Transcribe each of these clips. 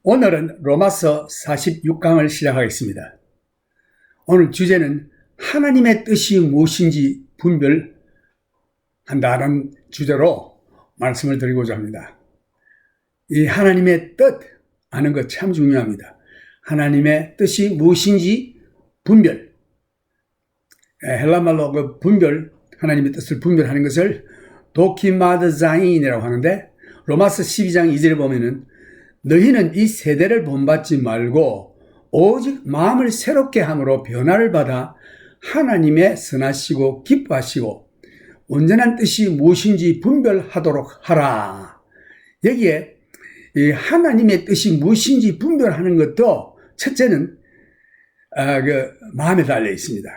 오늘은 로마서 46강을 시작하겠습니다. 오늘 주제는 하나님의 뜻이 무엇인지 분별한다는 주제로 말씀을 드리고자 합니다. 이 하나님의 뜻 아는 것 참 중요합니다. 하나님의 뜻이 무엇인지 분별. 헬라말로 그 분별, 하나님의 뜻을 분별하는 것을 도키마드자인이라고 하는데, 로마서 12장 2절에 보면은 너희는 이 세대를 본받지 말고 오직 마음을 새롭게 함으로 변화를 받아 하나님의 선하시고 기뻐하시고 온전한 뜻이 무엇인지 분별하도록 하라. 여기에 이 하나님의 뜻이 무엇인지 분별하는 것도 첫째는 마음에 달려 있습니다.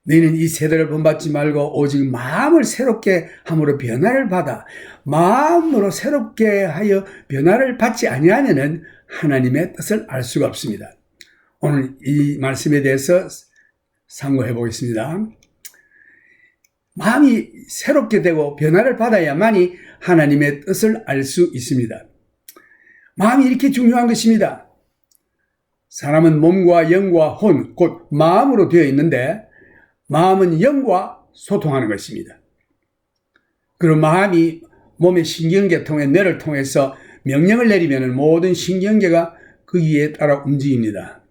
너희는 이 세대를 본받지 말고 오직 마음을 새롭게 함으로 변화를 받아. 마음으로 새롭게 하여 변화를 받지 아니하면은 하나님의 뜻을 알 수가 없습니다. 오늘 이 말씀에 대해서 상고해 보겠습니다. 마음이 새롭게 되고 변화를 받아야만이 하나님의 뜻을 알 수 있습니다. 마음이 이렇게 중요한 것입니다. 사람은 몸과 영과 혼, 곧 마음으로 되어 있는데 마음은 영과 소통하는 것입니다. 그리고 마음이 몸의 신경계통의 뇌를 통해서 명령을 내리면 모든 신경계가 거기에 따라 움직입니다.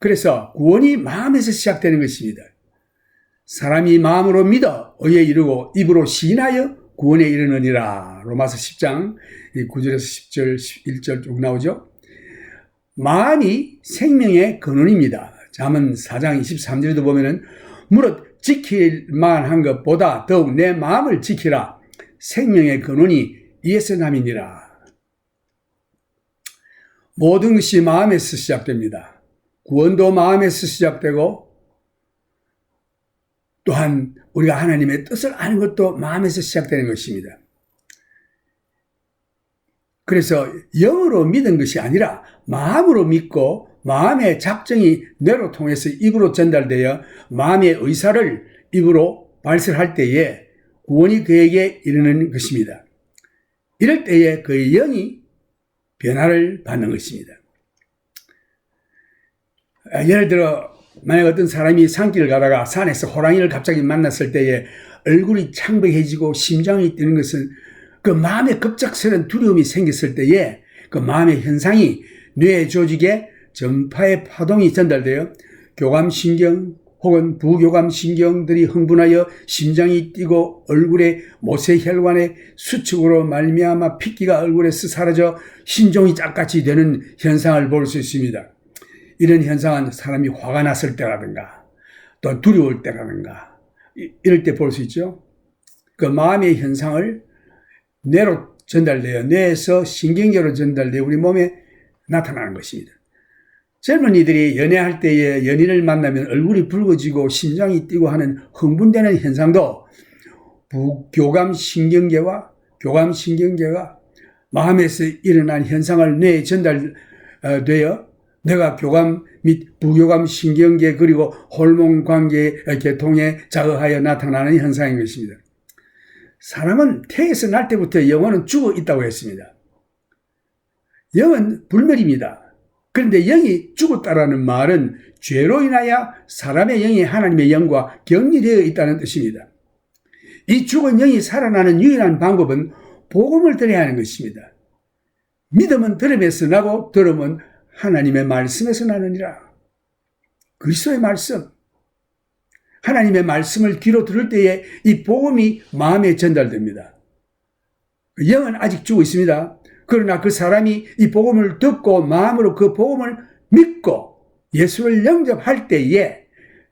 그래서 구원이 마음에서 시작되는 것입니다. 사람이 마음으로 믿어 의에 이르고 입으로 시인하여 구원에 이르느니라. 로마서 10장 9절에서 10절, 11절 쭉 나오죠. 마음이 생명의 근원입니다. 잠언 4장 23절에도 보면은 무릇 지킬 만한 것보다 더욱 내 마음을 지키라. 생명의 근원이 이에서 남이니라. 모든 것이 마음에서 시작됩니다. 구원도 마음에서 시작되고 또한 우리가 하나님의 뜻을 아는 것도 마음에서 시작되는 것입니다. 그래서 영으로 믿은 것이 아니라 마음으로 믿고 마음의 작정이 뇌로 통해서 입으로 전달되어 마음의 의사를 입으로 발설할 때에 구원이 그에게 이르는 것입니다. 이럴 때에 그의 영이 변화를 받는 것입니다. 예를 들어 만약 어떤 사람이 산길을 가다가 산에서 호랑이를 갑자기 만났을 때에 얼굴이 창백해지고 심장이 뛰는 것은 그 마음에 급작스러운 두려움이 생겼을 때에 그 마음의 현상이 뇌 조직에 전파의 파동이 전달되어 교감신경 혹은 부교감신경들이 흥분하여 심장이 뛰고 얼굴에 모세혈관의 수축으로 말미암아 핏기가 얼굴에서 사라져 신종이 짝같이 되는 현상을 볼 수 있습니다. 이런 현상은 사람이 화가 났을 때라든가 또 두려울 때라든가 이럴 때 볼 수 있죠. 그 마음의 현상을 뇌로 전달되어 뇌에서 신경계로 전달되어 우리 몸에 나타나는 것입니다. 젊은이들이 연애할 때에 연인을 만나면 얼굴이 붉어지고 심장이 뛰고 하는 흥분되는 현상도 부교감신경계와 교감신경계가 마음에서 일어난 현상을 뇌에 전달되어 뇌가 교감 및 부교감신경계 그리고 호르몬관계의 계통에 자극하여 나타나는 현상인 것입니다. 사람은 태에서 날 때부터 영혼은 죽어 있다고 했습니다. 영은 불멸입니다. 그런데 영이 죽었다라는 말은 죄로 인하여 사람의 영이 하나님의 영과 격리되어 있다는 뜻입니다. 이 죽은 영이 살아나는 유일한 방법은 복음을 들어야 하는 것입니다. 믿음은 들음에서 나고 들음은 하나님의 말씀에서 나느니라. 그리스도의 말씀. 하나님의 말씀을 귀로 들을 때에 이 복음이 마음에 전달됩니다. 영은 아직 죽어 있습니다. 그러나 그 사람이 이 복음을 듣고 마음으로 그 복음을 믿고 예수를 영접할 때에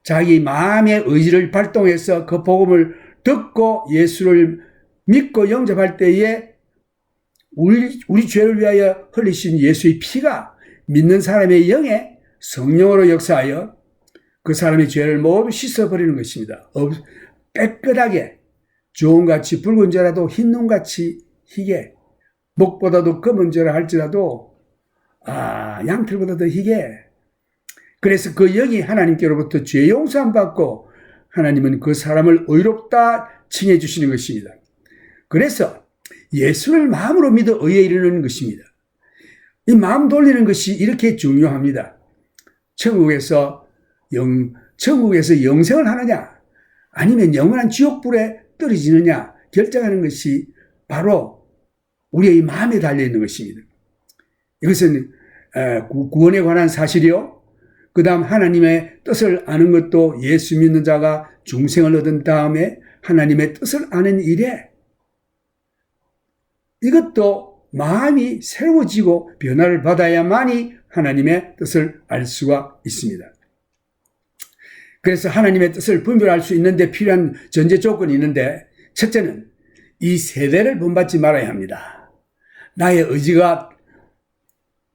자기 마음의 의지를 발동해서 그 복음을 듣고 예수를 믿고 영접할 때에 우리 죄를 위하여 흘리신 예수의 피가 믿는 사람의 영에 성령으로 역사하여 그 사람의 죄를 모두 씻어버리는 것입니다. 깨끗하게 주홍같이 붉은 죄라도 흰 눈같이 희게 목보다도 검은 죄라 할지라도 양털보다 더 희게. 그래서 그 영이 하나님께로부터 죄 용서함 받고 하나님은 그 사람을 의롭다 칭해 주시는 것입니다. 그래서 예수를 마음으로 믿어 의에 이르는 것입니다. 이 마음 돌리는 것이 이렇게 중요합니다. 천국에서 영생을 하느냐, 아니면 영원한 지옥불에 떨어지느냐 결정하는 것이 바로 우리의 마음에 달려있는 것입니다. 이것은 구원에 관한 사실이요. 그 다음 하나님의 뜻을 아는 것도 예수 믿는 자가 중생을 얻은 다음에 하나님의 뜻을 아는 일에 이것도 마음이 새로워지고 변화를 받아야만이 하나님의 뜻을 알 수가 있습니다. 그래서 하나님의 뜻을 분별할 수 있는데 필요한 전제 조건이 있는데, 첫째는 이 세대를 본받지 말아야 합니다. 나의 의지가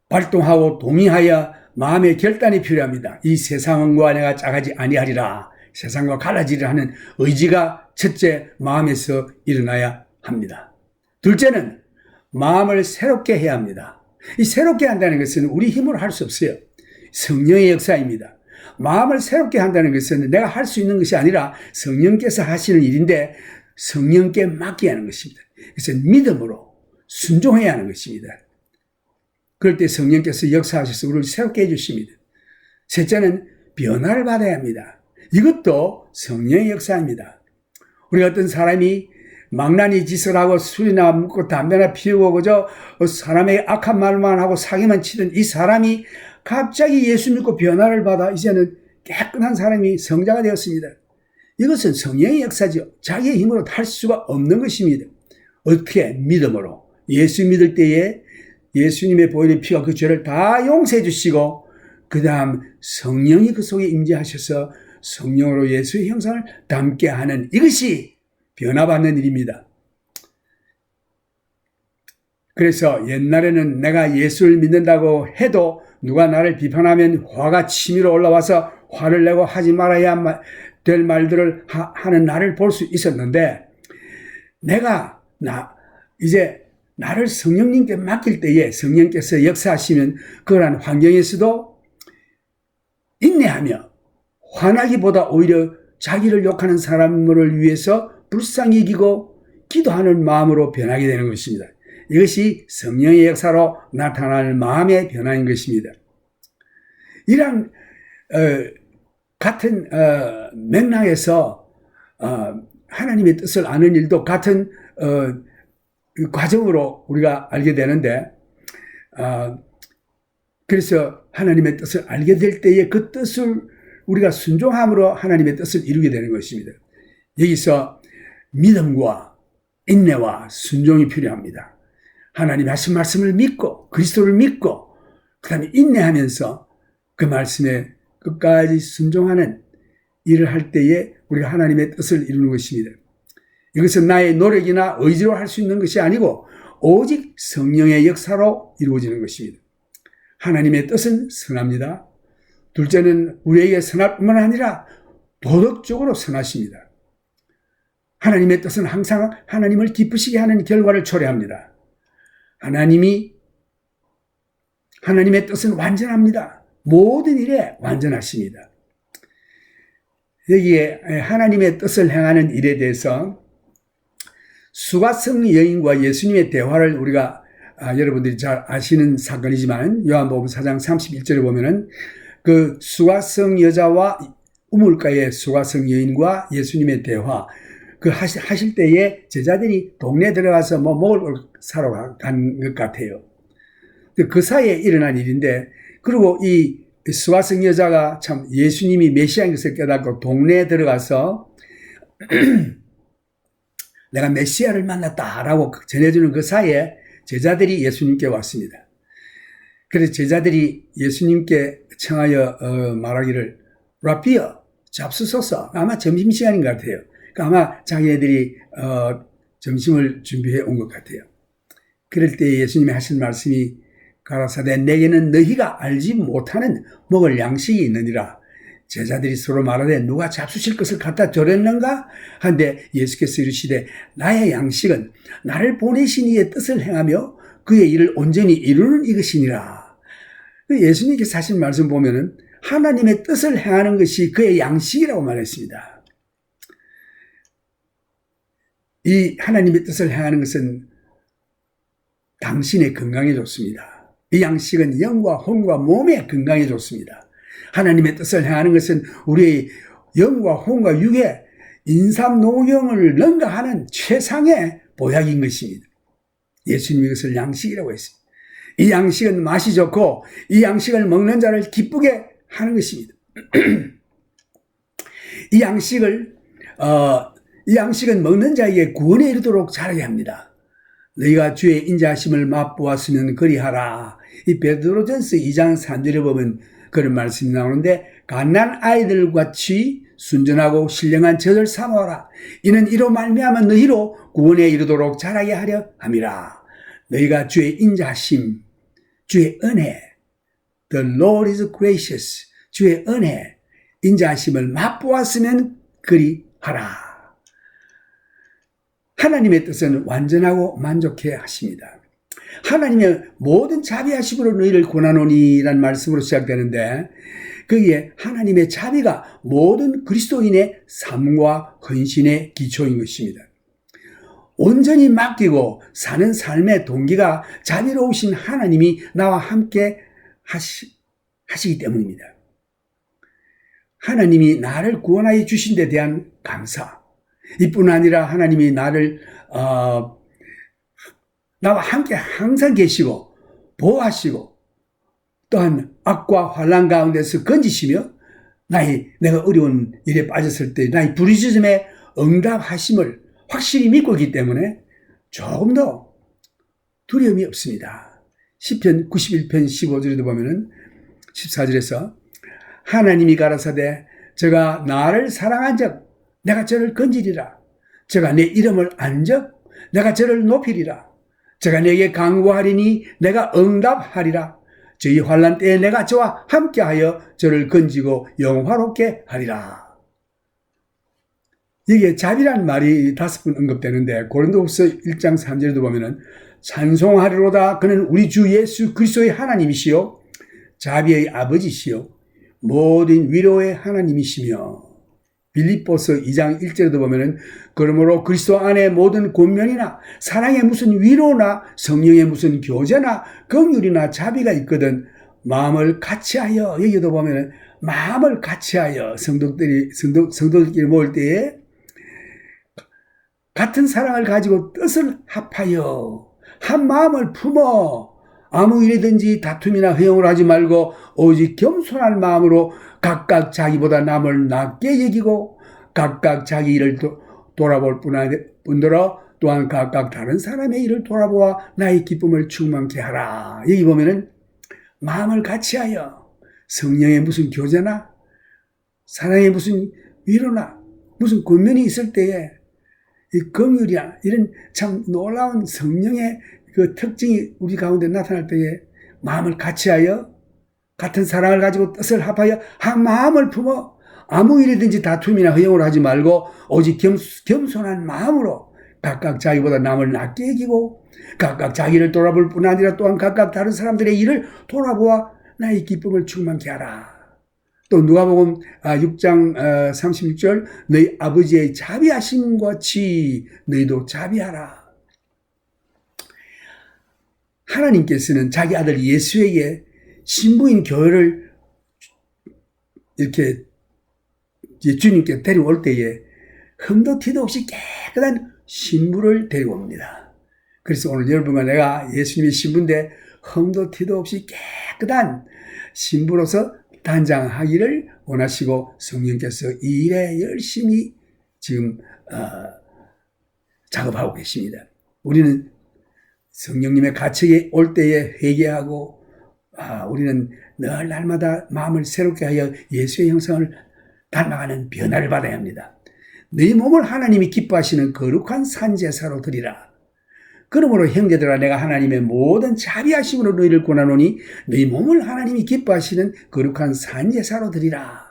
발동하고 동의하여 마음의 결단이 필요합니다. 이 세상과 내가 짜가지 아니하리라, 세상과 갈라지리라 하는 의지가 첫째 마음에서 일어나야 합니다. 둘째는 마음을 새롭게 해야 합니다. 이 새롭게 한다는 것은 우리 힘으로 할 수 없어요. 성령의 역사입니다. 마음을 새롭게 한다는 것은 내가 할 수 있는 것이 아니라 성령께서 하시는 일인데 성령께 맡겨야 하는 것입니다. 그래서 믿음으로 순종해야 하는 것입니다. 그럴 때 성령께서 역사하셔서 우리를 새롭게 해주십니다. 셋째는 변화를 받아야 합니다. 이것도 성령의 역사입니다. 우리가 어떤 사람이 망나니 짓을 하고 술이나 먹고 담배나 피우고 그저 사람에게 악한 말만 하고 사기만 치던 이 사람이 갑자기 예수 믿고 변화를 받아 이제는 깨끗한 사람이 성자가 되었습니다. 이것은 성령의 역사죠. 자기의 힘으로 할 수가 없는 것입니다. 어떻게? 믿음으로. 예수 믿을 때에 예수님의 보혈의 피가 그 죄를 다 용서해 주시고 그 다음 성령이 그 속에 임재하셔서 성령으로 예수의 형상을 담게 하는 이것이 변화받는 일입니다. 그래서 옛날에는 내가 예수를 믿는다고 해도 누가 나를 비판하면 화가 치밀어 올라와서 화를 내고 하지 말아야 될 말들을 하는 나를 볼 수 있었는데, 내가 이제 나를 성령님께 맡길 때에 성령께서 역사하시면 그러한 환경에서도 인내하며 화나기보다 오히려 자기를 욕하는 사람을 위해서 불쌍히 여기고 기도하는 마음으로 변하게 되는 것입니다. 이것이 성령의 역사로 나타나는 마음의 변화인 것입니다. 이런 같은 맥락에서 하나님의 뜻을 아는 일도 같은 과정으로 우리가 알게 되는데, 그래서 하나님의 뜻을 알게 될 때에 그 뜻을 우리가 순종함으로 하나님의 뜻을 이루게 되는 것입니다. 여기서 믿음과 인내와 순종이 필요합니다. 하나님이 하신 말씀을 믿고 그리스도를 믿고 그 다음에 인내하면서 그 말씀에 끝까지 순종하는 일을 할 때에 우리가 하나님의 뜻을 이루는 것입니다. 이것은 나의 노력이나 의지로 할 수 있는 것이 아니고 오직 성령의 역사로 이루어지는 것입니다. 하나님의 뜻은 선합니다. 둘째는 우리에게 선할 뿐만 아니라 도덕적으로 선하십니다. 하나님의 뜻은 항상 하나님을 기쁘시게 하는 결과를 초래합니다. 하나님의 뜻은 완전합니다. 모든 일에 완전하십니다. 여기에 하나님의 뜻을 행하는 일에 대해서 수가성 여인과 예수님의 대화를 우리가 여러분들이 잘 아시는 사건이지만 요한복음 4장 31절에 보면은 그 수가성 여자와 우물가의 수가성 여인과 예수님의 대화 그 하실 때에 제자들이 동네에 들어가서 뭐 먹을 걸 사러 간 것 같아요. 그 사이에 일어난 일인데, 그리고 이 수가성 여자가 참 예수님이 메시아인 것을 깨닫고 동네에 들어가서 내가 메시아를 만났다라고 전해주는 그 사이에 제자들이 예수님께 왔습니다. 그래서 제자들이 예수님께 청하여 말하기를 라비어 잡수소서. 아마 점심시간인 것 같아요. 아마 자기네들이 점심을 준비해 온 것 같아요. 그럴 때 예수님이 하신 말씀이 가라사대 내게는 너희가 알지 못하는 먹을 양식이 있느니라. 제자들이 서로 말하되 누가 잡수실 것을 갖다 줘렸는가? 한데 예수께서 이르시되 나의 양식은 나를 보내신 이의 뜻을 행하며 그의 일을 온전히 이루는 이것이니라. 예수님께서 하신 말씀 보면은 하나님의 뜻을 행하는 것이 그의 양식이라고 말했습니다. 이 하나님의 뜻을 행하는 것은 당신의 건강에 좋습니다. 이 양식은 영과 혼과 몸의 건강에 좋습니다. 하나님의 뜻을 행하는 것은 우리의 영과 혼과 육의 인삼노경을 능가하는 최상의 보약인 것입니다. 예수님이 이것을 양식이라고 했습니다. 이 양식은 맛이 좋고 이 양식을 먹는 자를 기쁘게 하는 것입니다. 이 양식은 먹는 자에게 구원에 이르도록 자라게 합니다. 너희가 주의 인자하심을 맛보았으면 그리하라. 이 베드로전서 2장 3절에 보면 그런 말씀이 나오는데, 갓난 아이들 같이 순전하고 신령한 젖을 삼아라. 이는 이로 말미암아 너희로 구원에 이르도록 자라게 하려 함이라. 너희가 주의 인자하심, 주의 은혜, The Lord is gracious, 주의 은혜, 인자하심을 맛보았으면 그리하라. 하나님의 뜻은 완전하고 만족해 하십니다. 하나님의 모든 자비하심으로 너희를 권하노니라는 말씀으로 시작되는데, 거기에 하나님의 자비가 모든 그리스도인의 삶과 헌신의 기초인 것입니다. 온전히 맡기고 사는 삶의 동기가 자비로우신 하나님이 나와 함께 하시기 때문입니다. 하나님이 나를 구원하여 주신 데 대한 감사, 이뿐 아니라 하나님이 나와 함께 항상 계시고 보호하시고 또한 악과 환난 가운데서 건지시며 내가 어려운 일에 빠졌을 때 나의 부르짖음에 응답하심을 확실히 믿고 있기 때문에 조금 더 두려움이 없습니다. 시편 91편 15절에도 보면은 14절에서 하나님이 가라사대 저가 나를 사랑한 적 내가 저를 건지리라. 저가 내 이름을 안 적 내가 저를 높이리라. 저가 내게 강구하리니 내가 응답하리라. 저희 환난 때에 내가 저와 함께하여 저를 건지고 영화롭게 하리라. 이게 자비란 말이 5번 언급되는데, 고린도후서 1장 3절에도 보면은 찬송하리로다. 그는 우리 주 예수 그리스도의 하나님이시요 자비의 아버지시요 모든 위로의 하나님이시며, 빌립보서 2장 1절에도 보면은 그러므로 그리스도 안에 모든 권면이나 사랑의 무슨 위로나 성령의 무슨 교제나 긍휼이나 자비가 있거든 마음을 같이하여, 여기도 보면은 마음을 같이하여 성도들끼리 모일 때에 같은 사랑을 가지고 뜻을 합하여 한 마음을 품어 아무 일이든지 다툼이나 허용을 하지 말고 오직 겸손한 마음으로 각각 자기보다 남을 낮게 여기고 각각 자기 일을 돌아볼 뿐더러 또한 각각 다른 사람의 일을 돌아보아 나의 기쁨을 충만케 하라. 여기 보면은 마음을 같이하여 성령의 무슨 교제나 사랑의 무슨 위로나 무슨 권면이 있을 때에 이 긍휼이나 이런 참 놀라운 성령의 그 특징이 우리 가운데 나타날 때에 마음을 같이하여 같은 사랑을 가지고 뜻을 합하여 한 마음을 품어 아무 일이든지 다툼이나 허용을 하지 말고 오직 겸손한 마음으로 각각 자기보다 남을 낮게 여기고 각각 자기를 돌아볼 뿐 아니라 또한 각각 다른 사람들의 일을 돌아보아 나의 기쁨을 충만케 하라. 또 누가복음 6장 36절 너희 아버지의 자비하심 같이 너희도 자비하라. 하나님께서는 자기 아들 예수에게 신부인 교회를 이렇게 주님께 데려올 때에 흠도 티도 없이 깨끗한 신부를 데려옵니다. 그래서 오늘 여러분과 내가 예수님의 신부인데 흠도 티도 없이 깨끗한 신부로서 단장하기를 원하시고 성령께서 이 일에 열심히 지금 작업하고 계십니다. 우리는 성령님의 가책에 올 때에 회개하고 우리는 늘 날마다 마음을 새롭게 하여 예수의 형상을 닮아가는 변화를 받아야 합니다. 너희 몸을 하나님이 기뻐하시는 거룩한 산제사로 드리라. 그러므로 형제들아 내가 하나님의 모든 자비하심으로 너희를 권하노니 너희 몸을 하나님이 기뻐하시는 거룩한 산제사로 드리라.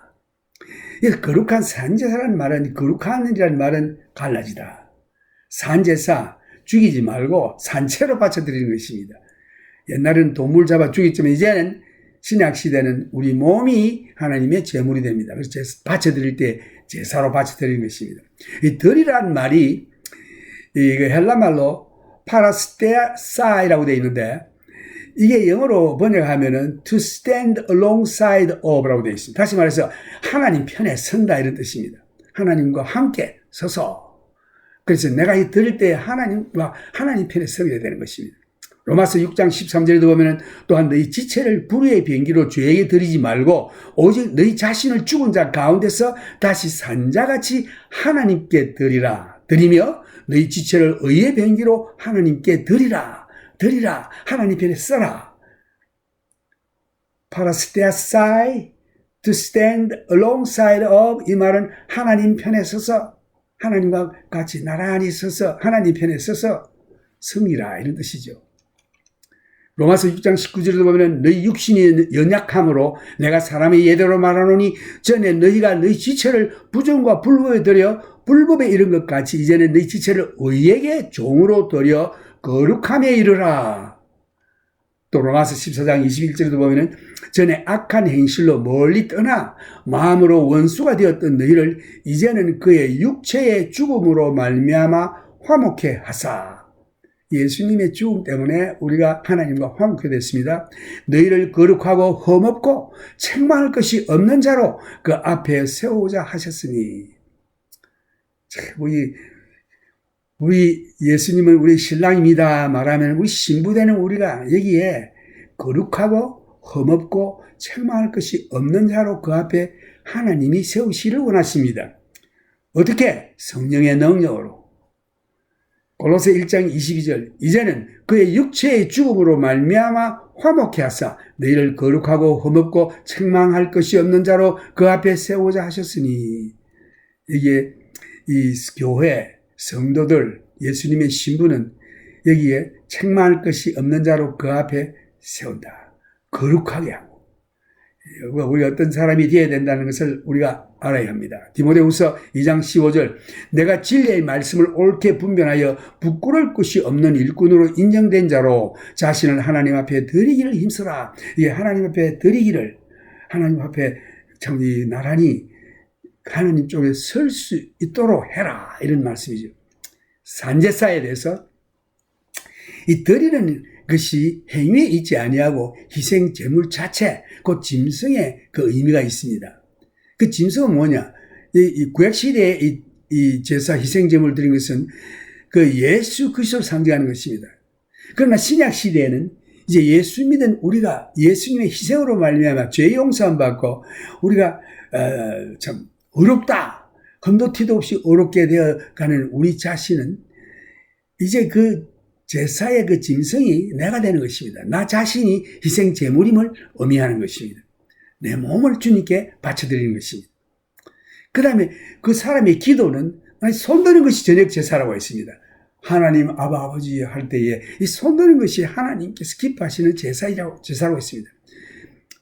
거룩한 산제사라는 말은 거룩한이라는 말은 갈라지다. 산제사 죽이지 말고 산채로 바쳐드리는 것입니다. 옛날에는 동물 잡아 죽였지만 이제는 신약시대는 우리 몸이 하나님의 제물이 됩니다. 그래서 바쳐드릴 때 제사로 바쳐드리는 것입니다. 이 덜이라는 말이 헬라 말로 파라스테사이라고 되어 있는데 이게 영어로 번역하면은 to stand alongside of라고 되어 있습니다. 다시 말해서 하나님 편에 선다 이런 뜻입니다. 하나님과 함께 서서. 그래서 내가 이 들을 때 하나님과 하나님 편에 서게 되는 것입니다. 로마서 6장 13절에도 보면은 또한 너희 지체를 불의의 비행기로 죄에게 드리지 말고 오직 너희 자신을 죽은 자 가운데서 다시 산 자같이 하나님께 드리며 너희 지체를 의의 비행기로 하나님께 드리라. 하나님 편에 써라. parastheasai, to stand alongside of, 이 말은 하나님 편에 서서 하나님과 같이 나란히 서서 하나님 편에 서서 섬기라 이런 뜻이죠. 로마서 6장 19절에도 보면 너희 육신이 연약함으로 내가 사람의 예대로 말하노니 전에 너희가 너희 지체를 부정과 불법에 드려 불법에 이른 것 같이 이제는 너희 지체를 의에게 종으로 드려 거룩함에 이르라. 또 로마서 14장 21절에도 보면 전에 악한 행실로 멀리 떠나 마음으로 원수가 되었던 너희를 이제는 그의 육체의 죽음으로 말미암아 화목해 하사. 예수님의 죽음 때문에 우리가 하나님과 화목해 됐습니다. 너희를 거룩하고 흠없고 책망할 것이 없는 자로 그 앞에 세우고자 하셨으니. 우리 예수님은 우리 신랑입니다 말하면 우리 신부되는 우리가 여기에 거룩하고 흠없고 책망할 것이 없는 자로 그 앞에 하나님이 세우시기를 원하십니다. 어떻게? 성령의 능력으로. 골로새 1장 22절 이제는 그의 육체의 죽음으로 말미암아 화목해 하사 너희를 거룩하고 흠없고 책망할 것이 없는 자로 그 앞에 세우고자 하셨으니. 이게 이 교회 성도들 예수님의 신부는 여기에 책망할 것이 없는 자로 그 앞에 세운다. 거룩하게 하고. 우리가 어떤 사람이 되어야 된다는 것을 우리가 알아야 합니다. 디모데후서 2장 15절 내가 진리의 말씀을 옳게 분별하여 부끄러울 것이 없는 일꾼으로 인정된 자로 자신을 하나님 앞에 드리기를 힘써라. 이게 하나님 앞에 드리기를 하나님 앞에 참 나란히 하나님 쪽에 설 수 있도록 해라 이런 말씀이죠. 산제사에 대해서 이 드리는 것이 행위에 있지 아니하고 희생 제물 자체, 그 짐승의 그 의미가 있습니다. 그 짐승은 뭐냐? 이 구약 시대에 이 제사 희생 제물 드린 것은 그 예수 그리스도를 상징하는 것입니다. 그러나 신약 시대에는 이제 예수 믿은 우리가 예수님의 희생으로 말미암아 죄 용서함 받고 우리가 참 어렵다, 흠도 티도 없이 어렵게 되어가는 우리 자신은 이제 그 제사의 그 짐승이 내가 되는 것입니다. 나 자신이 희생 제물임을 의미하는 것입니다. 내 몸을 주님께 바쳐드리는 것입니다. 그 다음에 그 사람의 기도는 손드는 것이 저녁 제사라고 했습니다. 하나님 아버지 할 때에 이 손드는 것이 하나님께서 기뻐하시는 제사라고 했습니다.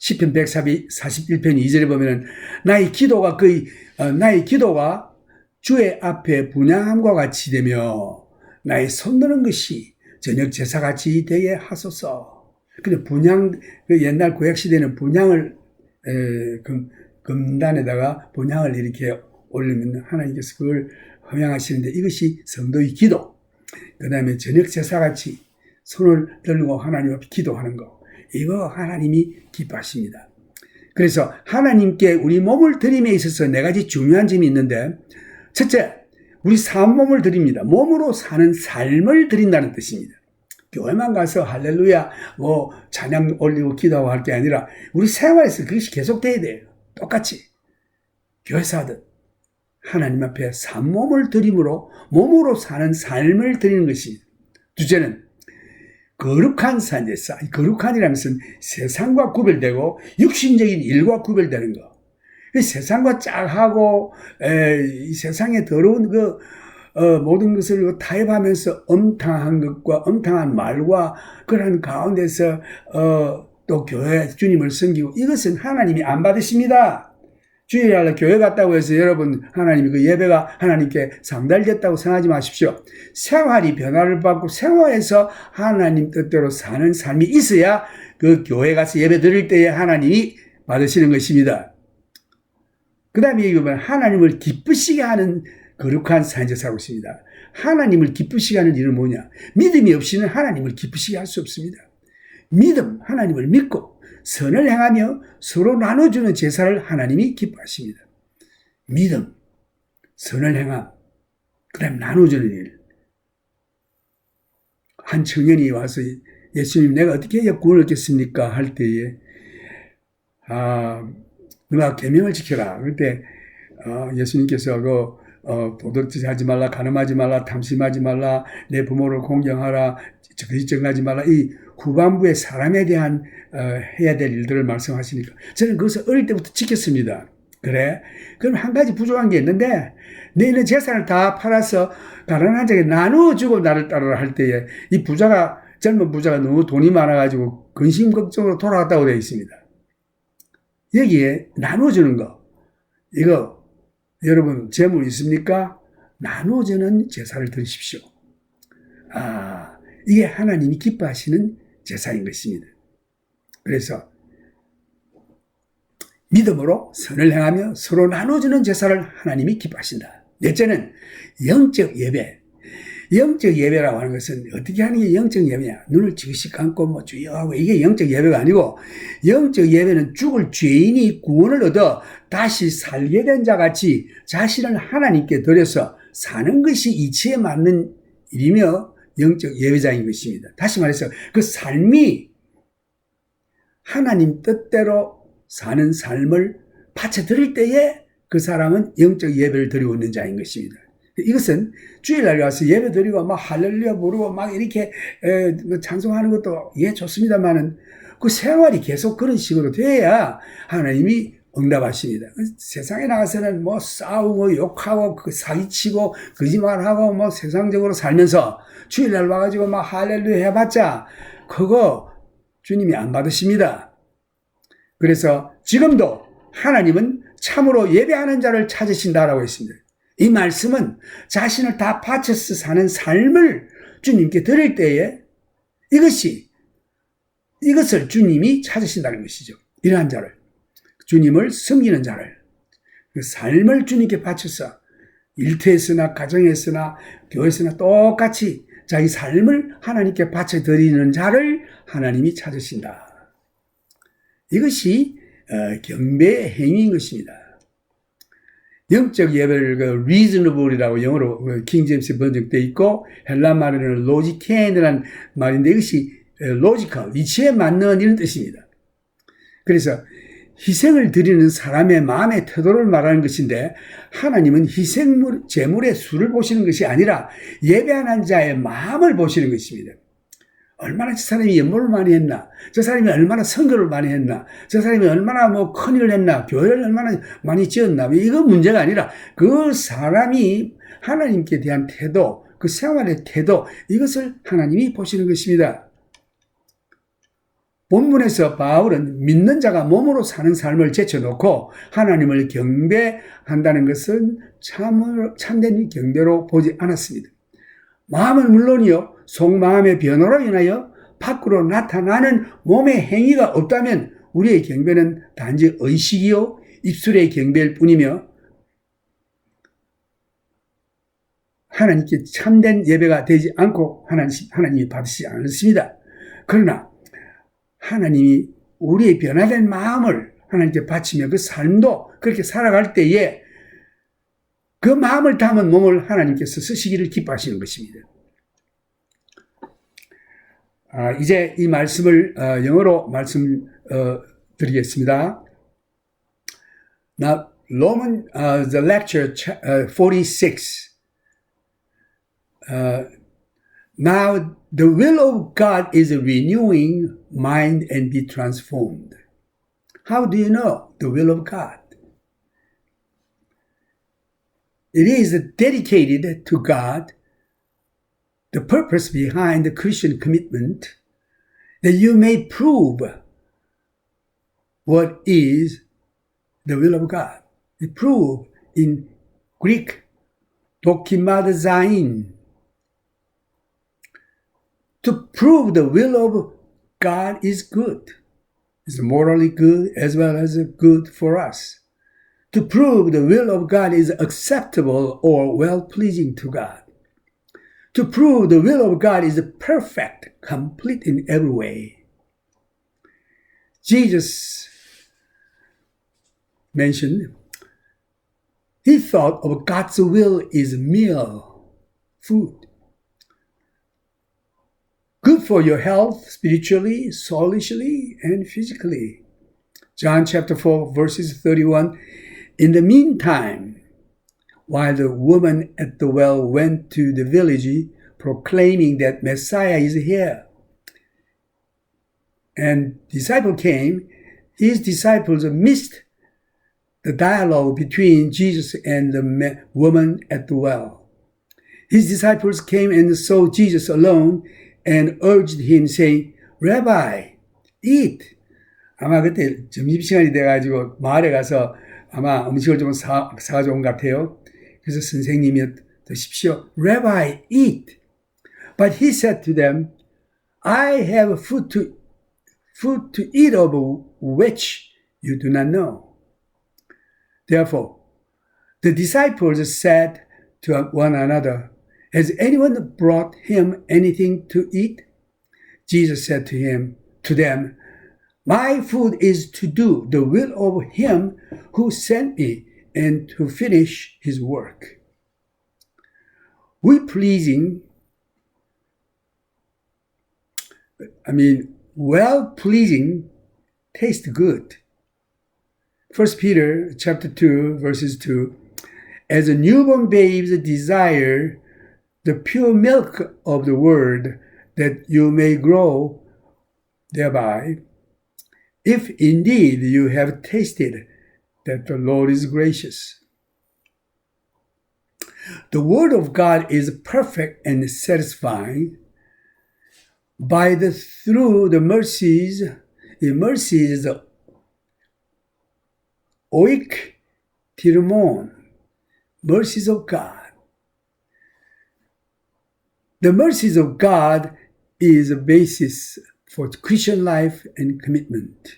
시편 141편 2절에 보면은 나의 기도가 주의 앞에 분향함과 같이 되며 나의 손드는 것이 저녁 제사같이 되게 하소서. 근데 그 옛날 구약시대는 분향을, 금단에다가 분향을 이렇게 올리면 하나님께서 그걸 허용하시는데 이것이 성도의 기도. 그 다음에 저녁 제사같이 손을 들고 하나님 앞에 기도하는 거. 이거 하나님이 기뻐하십니다. 그래서 하나님께 우리 몸을 드림에 있어서 네 가지 중요한 점이 있는데, 첫째, 우리 산몸을 드립니다. 몸으로 사는 삶을 드린다는 뜻입니다. 교회만 가서 할렐루야 찬양 올리고 기도하고 할 게 아니라 우리 생활에서 그것이 계속돼야 돼요. 똑같이 교회에서 하듯 하나님 앞에 산몸을 드림으로 몸으로 사는 삶을 드리는 것입니다. 둘째는 거룩한 산제사. 거룩한이라는 것은 세상과 구별되고 육신적인 일과 구별되는 거. 세상과 짝하고 이 세상에 더러운 모든 것을 타협하면서 엄탕한 것과 엄탕한 말과 그런 가운데서 또 교회 주님을 섬기고 이것은 하나님이 안 받으십니다. 주일날 교회 갔다고 해서 여러분 하나님이 그 예배가 하나님께 상달됐다고 생각하지 마십시오. 생활이 변화를 받고 생활에서 하나님 뜻대로 사는 삶이 있어야 그 교회 가서 예배 드릴 때에 하나님이 받으시는 것입니다. 그 다음에 이거는 하나님을 기쁘시게 하는 거룩한 산제사라고 있습니다. 하나님을 기쁘시게 하는 일은 뭐냐? 믿음이 없이는 하나님을 기쁘시게 할 수 없습니다. 믿음, 하나님을 믿고 선을 행하며 서로 나눠주는 제사를 하나님이 기뻐하십니다. 믿음, 선을 행함, 그 다음 나눠주는 일. 한 청년이 와서 예수님 내가 어떻게 해야 구원을 얻겠습니까? 할 때에 너가 계명을 지켜라. 그럴 때 예수님께서 도둑질 하지 말라, 간음하지 말라, 탐심하지 말라, 내 부모를 공경하라, 거짓증하지 말라. 이 후반부에 사람에 대한 해야 될 일들을 말씀하시니까 저는 그것을 어릴 때부터 지켰습니다. 그래? 그럼 한 가지 부족한 게 있는데 너희는 재산을 다 팔아서 가난한 자에게 나누어주고 나를 따르라 할 때에 이 젊은 부자가 너무 돈이 많아가지고 근심 걱정으로 돌아갔다고 되어 있습니다. 여기에 나누어주는 거, 이거 여러분 재물 있습니까? 나누어주는 제사를 드리십시오. 이게 하나님이 기뻐하시는 제사인 것입니다. 그래서 믿음으로 선을 행하며 서로 나눠주는 제사를 하나님이 기뻐하신다. 넷째는 영적 예배. 영적 예배라고 하는 것은 어떻게 하는 게 영적 예배냐? 눈을 지그시 감고 주여 하고 이게 영적 예배가 아니고, 영적 예배는 죽을 죄인이 구원을 얻어 다시 살게 된 자같이 자신을 하나님께 드려서 사는 것이 이치에 맞는 일이며 영적 예배자인 것입니다. 다시 말해서 그 삶이 하나님 뜻대로 사는 삶을 바쳐드릴 때에 그 사람은 영적 예배를 드리고 있는 자인 것입니다. 이것은 주일날 가서 예배 드리고 막 할렐루야 부르고 막 이렇게 찬송하는 것도 좋습니다만은 그 생활이 계속 그런 식으로 돼야 하나님이 응답하십니다. 세상에 나가서는 싸우고 욕하고 사기치고 거짓말하고 세상적으로 살면서 주일날 와가지고 막 할렐루야 해봤자 그거 주님이 안 받으십니다. 그래서 지금도 하나님은 참으로 예배하는 자를 찾으신다라고 했습니다. 이 말씀은 자신을 다 바쳐서 사는 삶을 주님께 드릴 때에 이것을 주님이 찾으신다는 것이죠. 이러한 자를, 주님을 섬기는 자를, 그 삶을 주님께 바쳐서 일터에서나 가정에서나 교회에서나 똑같이 자기 삶을 하나님께 바쳐드리는 자를 하나님이 찾으신다. 이것이 경배의 행위인 것입니다. 영적 예배를 reasonable이라고 영어로 킹제임스 번역되어 있고 헬라 말에는 logikein이라는 말인데 이것이 logical, 이치에 맞는 이런 뜻입니다. 그래서 희생을 드리는 사람의 마음의 태도를 말하는 것인데 하나님은 제물의 수를 보시는 것이 아니라 예배하는 자의 마음을 보시는 것입니다. 얼마나 저 사람이 연모를 많이 했나, 저 사람이 얼마나 선교를 많이 했나, 저 사람이 얼마나 큰일을 했나, 교회를 얼마나 많이 지었나, 이거 문제가 아니라 그 사람이 하나님께 대한 태도, 그 생활의 태도, 이것을 하나님이 보시는 것입니다. 본문에서 바울은 믿는 자가 몸으로 사는 삶을 제쳐놓고 하나님을 경배한다는 것은 참된 경배로 보지 않았습니다. 마음은 물론이요, 속마음의 변화로 인하여 밖으로 나타나는 몸의 행위가 없다면 우리의 경배는 단지 의식이요 입술의 경배일 뿐이며 하나님께 참된 예배가 되지 않고 하나님이 받으시지 않습니다. 그러나 하나님이 우리의 변화된 마음을 하나님께 바치며 그 삶도 그렇게 살아갈 때에 그 마음을 담은 몸을 하나님께서 쓰시기를 기뻐하시는 것입니다. 이제 이 말씀을 영어로 말씀드리겠습니다. Now, the lecture 46. Now, the will of God is renewing mind and be transformed. How do you know the will of God? It is dedicated to God, the purpose behind the Christian commitment, that you may prove what is the will of God. It prove in Greek, 도키마드자인. To prove the will of God is good. It's morally good as well as good for us. To prove the will of God is acceptable or well-pleasing to God. To prove the will of God is perfect, complete in every way. Jesus mentioned, he thought of God's will is meal, food. Good for your health, spiritually, soulishly, and physically. John chapter 4, verses 31. In the meantime, while the woman at the well went to the village proclaiming that Messiah is here, and disciple came, his disciples missed the dialogue between Jesus and the woman at the well. His disciples came and saw Jesus alone and urged him, saying, Rabbi, eat. 아마 그때 점심시간이 돼가지고 마을에 가서 아마 음식을 좀 사가져온 것 같아요. 그래서 선생님이 드십시오. Rabbi, eat. But he said to them, I have food to eat of which you do not know. Therefore, the disciples said to one another, Has anyone brought him anything to eat? Jesus said to them, My food is to do the will of him who sent me and to finish his work. Well-pleasing tastes good. 1 Peter chapter 2, verses 2, As a newborn babes desire the pure milk of the word, that you may grow thereby, if indeed you have tasted that the Lord is gracious. The word of God is perfect and satisfying. Through the mercies, oik tirmon, mercies of God. The mercies of God is a basis for Christian life and commitment.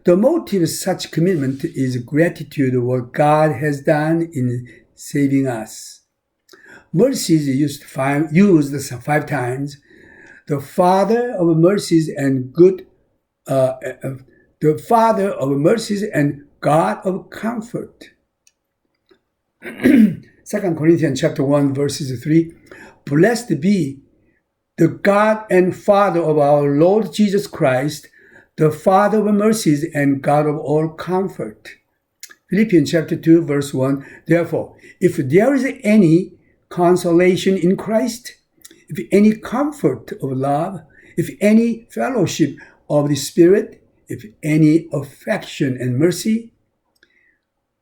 The motive of such commitment is gratitude of what God has done in saving us. Mercies used 5 times. The Father of mercies and God of comfort. 2 Corinthians chapter 1, verses 3. Blessed be the God and Father of our Lord Jesus Christ, the Father of mercies and God of all comfort. Philippians chapter 2, verse 1. Therefore, if there is any consolation in Christ, if any comfort of love, if any fellowship of the Spirit, if any affection and mercy.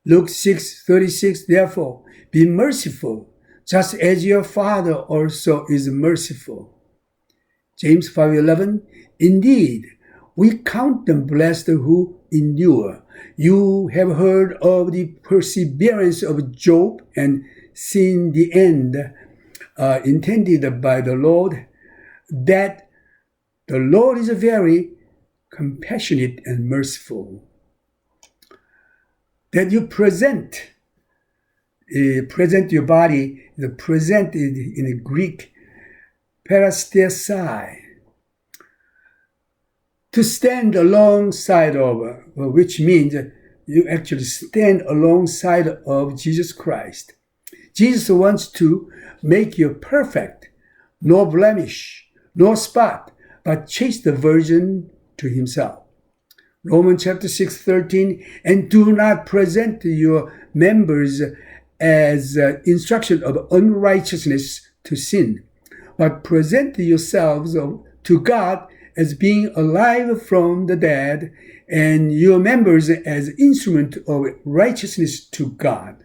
Luke 6:36. Therefore, be merciful, just as your Father also is merciful. James 5:11. Indeed, we count them blessed who endure. You have heard of the perseverance of Job and seen the end intended by the Lord, that the Lord is very compassionate and merciful. That you present your body, the present in the Greek, parastesai, to stand alongside of, which means you actually stand alongside of Jesus Christ. Jesus wants to make you perfect, no blemish, no spot, but chaste virgin to himself. Romans chapter 6:13, and do not present your members as instruction of unrighteousness to sin, but present yourselves to God as being alive from the dead, and your members as instrument of righteousness to God.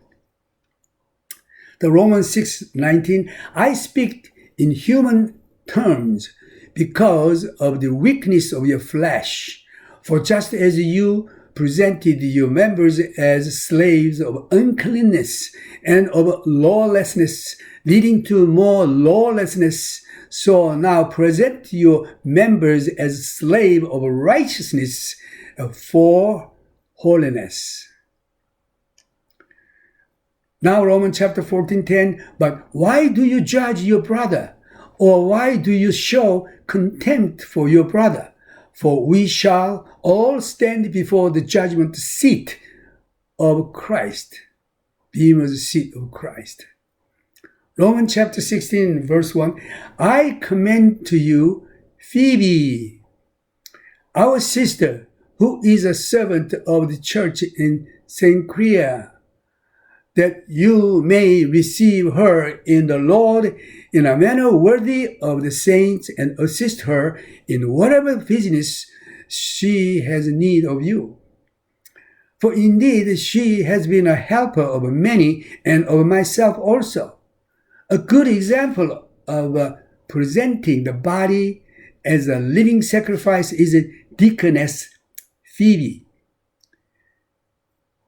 The Romans 6:19, I speak in human terms because of the weakness of your flesh. For just as you presented your members as slaves of uncleanness and of lawlessness, leading to more lawlessness, so now present your members as slaves of righteousness for holiness. Now Romans chapter 14:10, but why do you judge your brother? Or why do you show contempt for your brother? For we shall all stand before the judgment seat of Christ. Bema's seat of Christ. Romans chapter 16, verse 1. I commend to you Phoebe, our sister, who is a servant of the church in Cenchrea, that you may receive her in the Lord in a manner worthy of the saints, and assist her in whatever business she has need of you. For indeed she has been a helper of many, and of myself also. A good example of presenting the body as a living sacrifice is Deaconess Phoebe.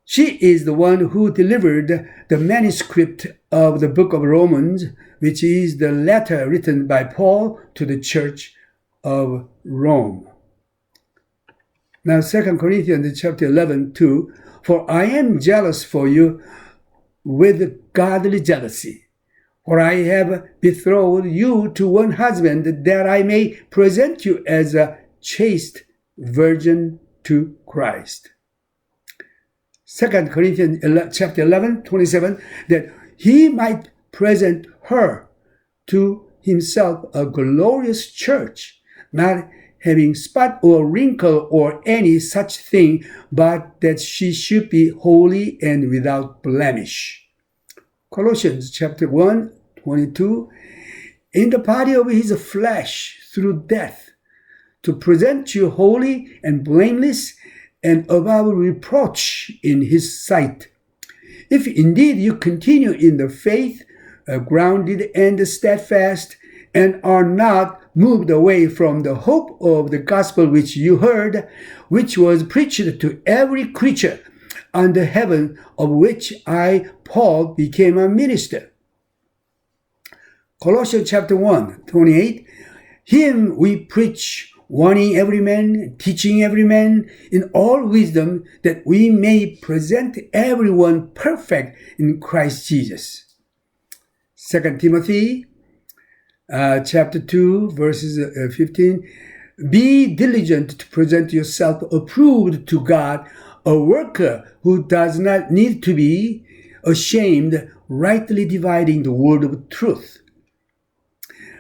She is the one who delivered the manuscript of the book of Romans, which is the letter written by Paul to the church of Rome. Now 2 Corinthians chapter 11, 2. For I am jealous for you with godly jealousy. For I have betrothed you to one husband, that I may present you as a chaste virgin to Christ. 2 Corinthians chapter 11, 27, that he might present her to himself a glorious church, not having spot or wrinkle or any such thing, but that she should be holy and without blemish. Colossians chapter 1, 22, in the body of his flesh through death, to present you holy and blameless and above reproach in his sight. If indeed you continue in the faith, grounded and steadfast, and are not moved away from the hope of the gospel which you heard, which was preached to every creature under heaven, of which I, Paul, became a minister. Colossians chapter 1, 28, him we preach, warning every man, teaching every man in all wisdom, that we may present everyone perfect in Christ Jesus. 2 Timothy chapter 2, verses 15. Be diligent to present yourself approved to God, a worker who does not need to be ashamed, rightly dividing the word of truth.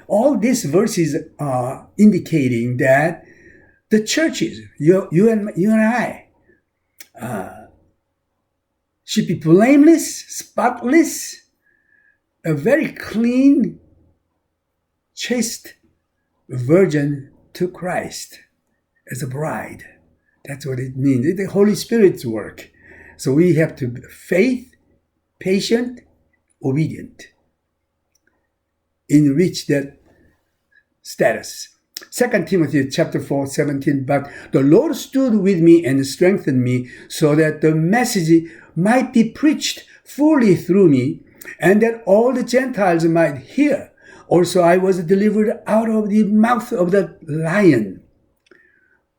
All these verses are indicating that the churches, you and I, should be blameless, spotless, a very clean, chaste virgin to Christ as a bride. That's what it means. It's the Holy Spirit's work. So we have to be faith, patient, obedient, in reach that status. 2 Timothy chapter 4, 17, but the Lord stood with me and strengthened me, so that the message might be preached fully through me, and that all the Gentiles might hear. Also I was delivered out of the mouth of the lion.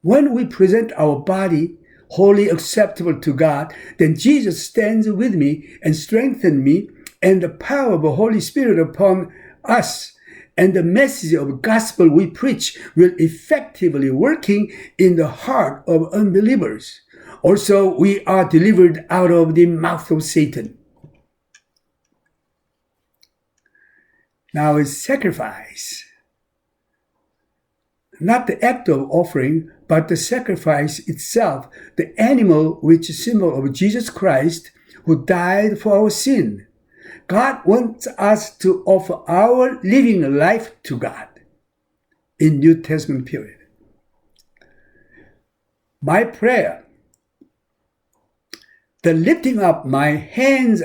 When we present our body wholly acceptable to God, then Jesus stands with me and strengthens me, and the power of the Holy Spirit upon us and the message of gospel we preach will effectively working in the heart of unbelievers. Also, we are delivered out of the mouth of Satan. Now it's sacrifice. Not the act of offering, but the sacrifice itself, the animal which is symbol of Jesus Christ, who died for our sin. God wants us to offer our living life to God in New Testament period. My prayer, the lifting up my hands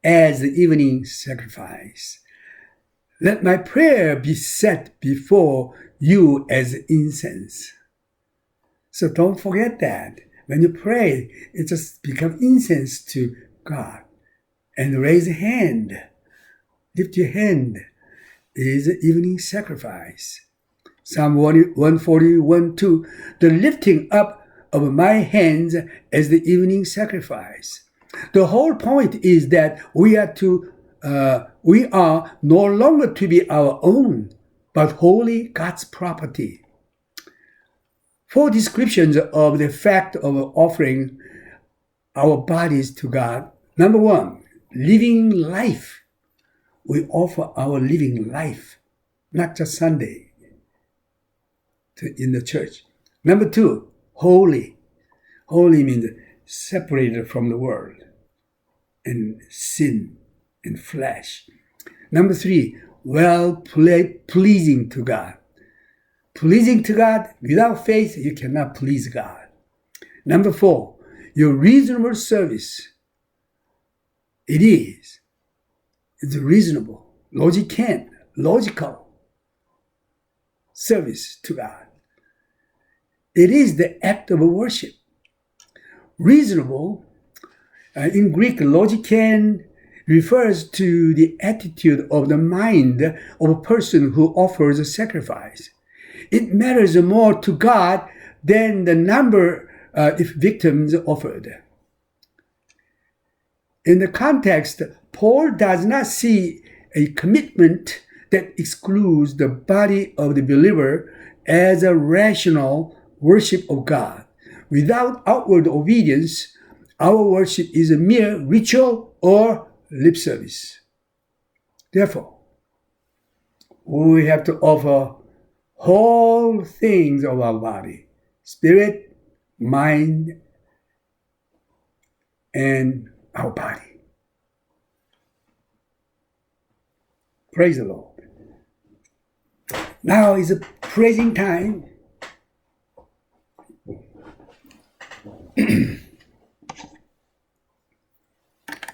as the evening sacrifice. Let my prayer be set before you as incense. So don't forget that. When you pray, it just becomes incense to God. And raise a hand. Lift your hand. It is an evening sacrifice. Psalm 141, 2. The lifting up of my hands as the evening sacrifice. The whole point is that we are no longer to be our own, but wholly God's property. 4 descriptions of the fact of offering our bodies to God. Number 1, living life. We offer our living life, not just Sunday in the church. Number 2, holy. Holy means separated from the world and sin and flesh. Number 3, pleasing to God. Pleasing to God, without faith, you cannot please God. Number 4, your reasonable service. It's reasonable, logical service to God. It is the act of worship. Reasonable, in Greek, logikan refers to the attitude of the mind of a person who offers a sacrifice. It matters more to God than the number of victims offered. In the context, Paul does not see a commitment that excludes the body of the believer as a rational worship of God. Without outward obedience, our worship is a mere ritual or lip service. Therefore, we have to offer whole things of our body, spirit, mind, and our body. Praise the Lord. Now is a praising time.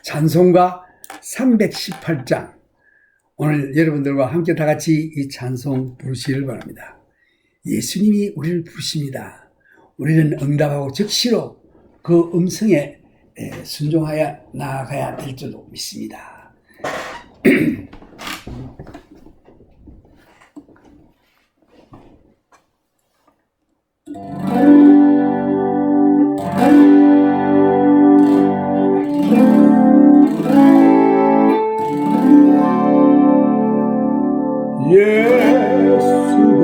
찬송가 318장. 오늘 여러분들과 함께 다 같이 이 찬송 부르시길 바랍니다. 예수님이 우리를 부르십니다. 우리는 응답하고 즉시로 그 음성에 순종하여 나아가야 될 줄로 믿습니다. 예수가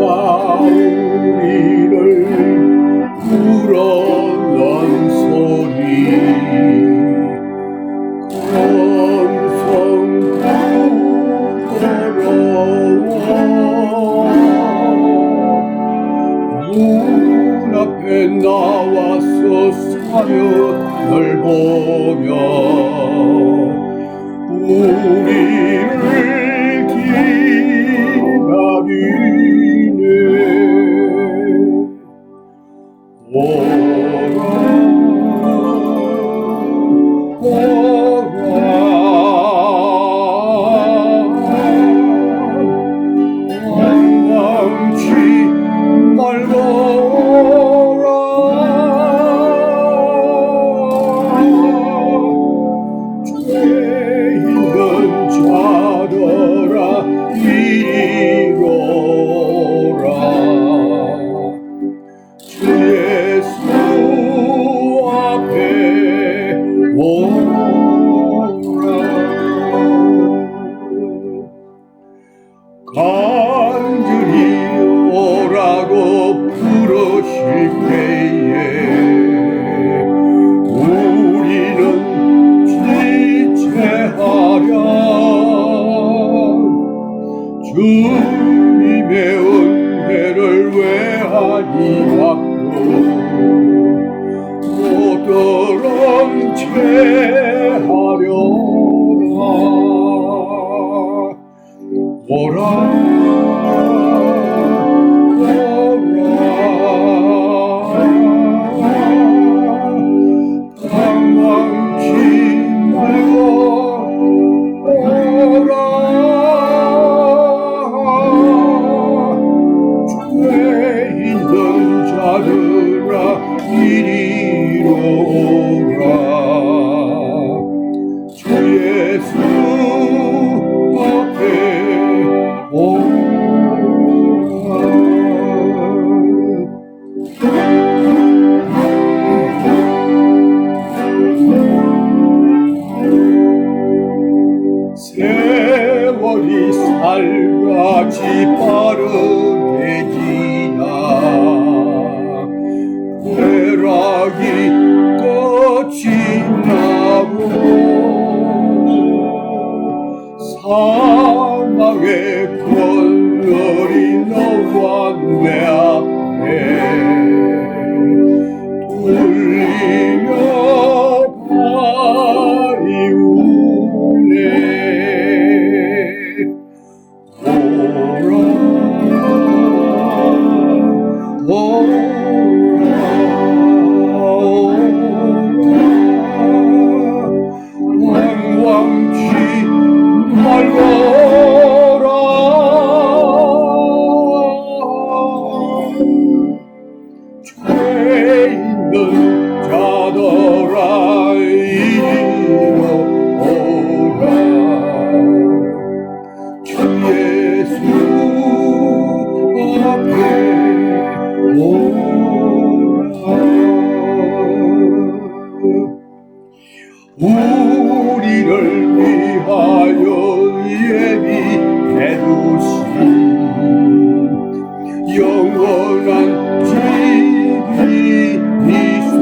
우리를 불어넣은 소리 건성부끄러워 문 앞에 나와서 사연을 보며 우리를 기다리네. 오라 오라 방황치 말고 오라. 죄 있는 자들아 이리로라. 주 예수 앞에 오라. 간절히 오라고 부르실 때에 우리는 지체하랴. 주님의 은혜를 외하니 받고 모두런 채하려나. 오라 방황치 말고 오라. 죄 있는 자들아 이리로 오라. 죄 방황치 말거라. 죄 있는 자들아 이리로 오라. 주 예수 앞에 오라. 우리를 위하여 예비해 두신 영원한 집이 있어.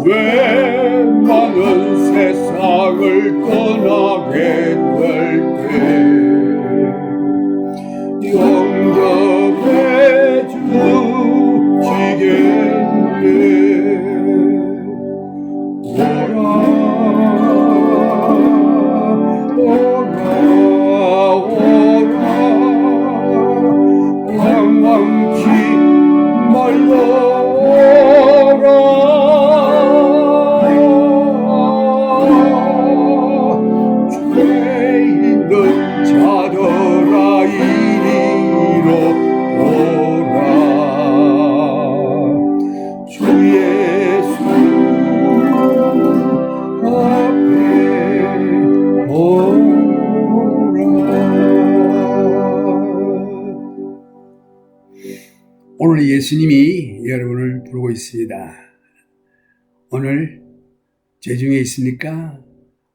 죄 많은 세상을 떠나게 될 때 영접해 주시겠네. 방황치 말거라. 죄 있는 자들아 이리로 오라. 주 예수 앞에 오라. 오늘 예수님이 여러분을 부르고 있습니다. 오늘 죄중에 있습니까?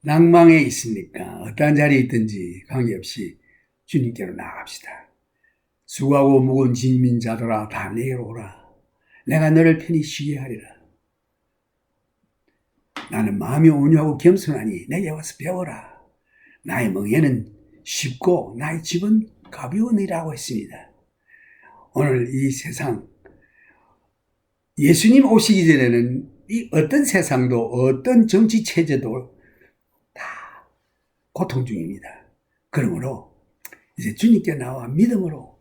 낭망에 있습니까? 어떠한 자리에 있든지 관계없이 주님께로 나아갑시다. 수고하고 무거운 짐진 자들아 다 내게로 오라. 내가 너를 편히 쉬게 하리라. 나는 마음이 온유하고 겸손하니 내게 와서 배워라. 나의 멍에는 쉽고 나의 집은 가벼우니라고 했습니다. 오늘 이 세상, 예수님 오시기 전에는 이 어떤 세상도 어떤 정치 체제도 다 고통 중입니다. 그러므로 이제 주님께 나와 믿음으로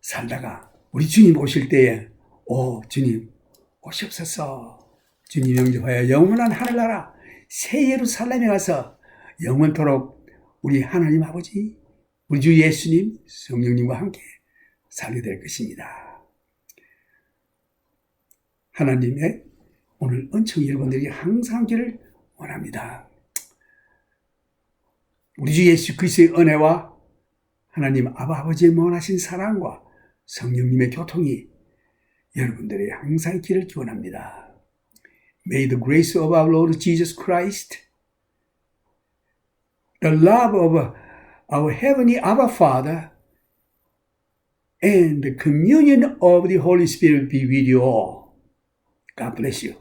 살다가 우리 주님 오실 때에 주님 오시옵소서. 주님 영접하여 영원한 하늘나라 새 예루살렘에 가서 영원토록 우리 하나님 아버지, 우리 주 예수님, 성령님과 함께 살게 될 것입니다. 하나님의 오늘 은총이 여러분들에게 항상 함께를 원합니다. 우리 주 예수 그리스도의 은혜와 하나님 아버지의 무한하신 사랑과 성령님의 교통이 여러분들의 항상 있기를 기원합니다. May the grace of our Lord Jesus Christ, the love of our heavenly Abba Father, and the communion of the Holy Spirit be with you all. God bless you.